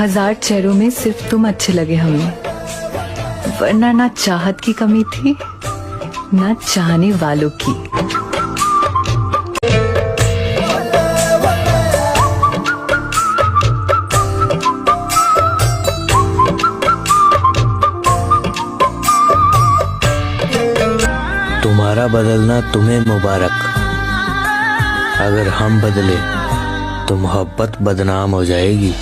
हजार चेहरों में सिर्फ तुम अच्छे लगे हमें, वरना ना चाहत की कमी थी ना चाहने वालों की। तुम्हारा बदलना तुम्हें मुबारक, अगर हम बदले तो मोहब्बत बदनाम हो जाएगी।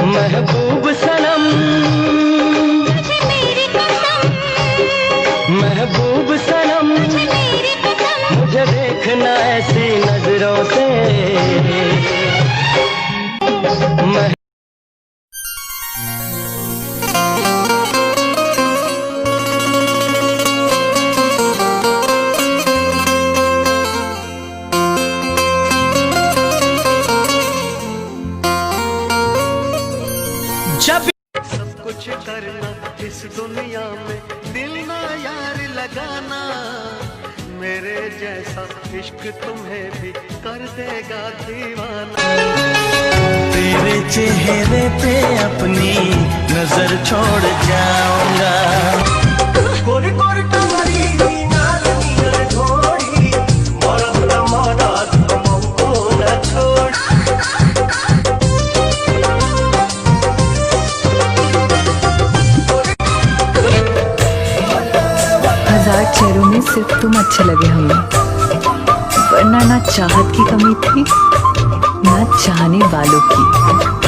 महबूब सनम, महबूब सनम, मुझे देखना ऐसी नजरों से। जब सब कुछ करना इस दुनिया में, दिल ना यार लगाना, मेरे जैसा इश्क तुम्हें भी कर देगा दीवाना। तेरे चेहरे पे अपनी नजर छोड़ जाऊंगा। कोरी कोरी तुम्हारी नाल नील ढोड़ी, मोरा मोरा तुमको न छोड़। हजार चेहरों में सिर्फ तुम अच्छे लगे हमें, वरना ना चाहत की कमी थी ना चाहने वालों की।